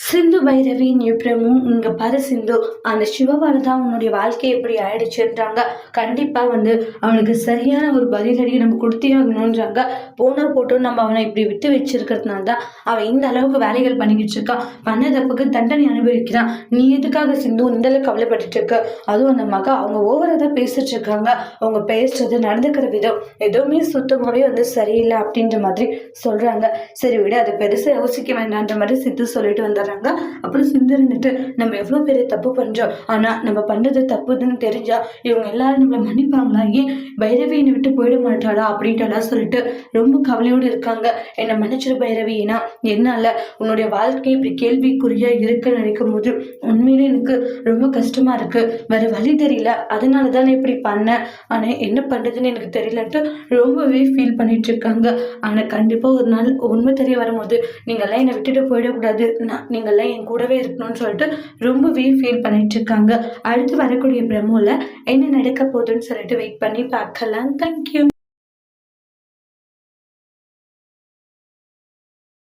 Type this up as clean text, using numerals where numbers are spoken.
சிந்து பைரவி நியூப்ரமும் இங்க பாரு சிந்து, அந்த சிவவால தான் உன்னுடைய வாழ்க்கை எப்படி ஆயிடுச்சுன்றாங்க. கண்டிப்பா அவனுக்கு சரியான ஒரு பதிலடி நம்ம கொடுத்தே ஆகணும்ன்றாங்க. போனா போட்டோம், நம்ம அவனை இப்படி விட்டு வச்சிருக்கிறதுனால தான் அவன் இந்த அளவுக்கு வேலைகள் பண்ணிக்கிட்டு இருக்கான். பண்ண தப்புக்கு தண்டனை அனுபவிக்கிறான். நீ எதுக்காக சிந்து இந்த அளவுக்கு கவலைப்பட்டு இருக்க? அதுவும் அந்த மகா அவங்க ஓவரா தான் பேசிட்டு இருக்காங்க. அவங்க பேசுறது நடந்துக்கிற விதம் எதுவுமே சுத்தமாவே சரியில்லை அப்படின்ற மாதிரி சொல்றாங்க. சரி விட அதை பெருசா யோசிக்க வேண்டான்ற மாதிரி சித்து சொல்லிட்டு வந்தார். அப்புறம் சிந்து இருந்துட்டு நம்ம எவ்வளவு பெரிய தப்பு பண்றோம், ஆனா நம்ம பண்றது தப்புன்னு தெரிஞ்சா இவங்க எல்லாரும் நம்மள மன்னிப்பாங்களா, ஏன் பைரவியை விட்டு போயிட மாட்டாளா அப்படின்ட்டு சொல்லிட்டு ரொம்ப கவலையோடு இருக்காங்க. என்னை மன்னிச்சிரு பைரவி, ஏன்னா என்னால உன்னுடைய வாழ்க்கை இப்படி கேள்விக்குறியா இருக்குன்னு நினைக்கும் போது உண்மையிலே எனக்கு ரொம்ப கஷ்டமா இருக்கு. வேற வழி தெரியல, அதனாலதான் இப்படி பண்ணேன். ஆனா என்ன பண்றதுன்னு எனக்கு தெரியலன்ட்டு ரொம்பவே ஃபீல் பண்ணிட்டு இருக்காங்க. ஆனா கண்டிப்பா ஒரு நாள் உண்மை தெரிய வரும்போது நீங்க எல்லாம் என்னை விட்டுட்டு போயிடக்கூடாது, நீங்கள்லாம் என் கூடவே இருக்கணும்னு சொல்லிட்டு ரொம்பவே ஃபீல் பண்ணிட்டு இருக்காங்க. அடுத்து வரக்கூடிய பிரமோல என்ன நடக்க போகுதுன்னு சொல்லிட்டு வெயிட் பண்ணி பார்க்கலாம். தேங்க்யூ.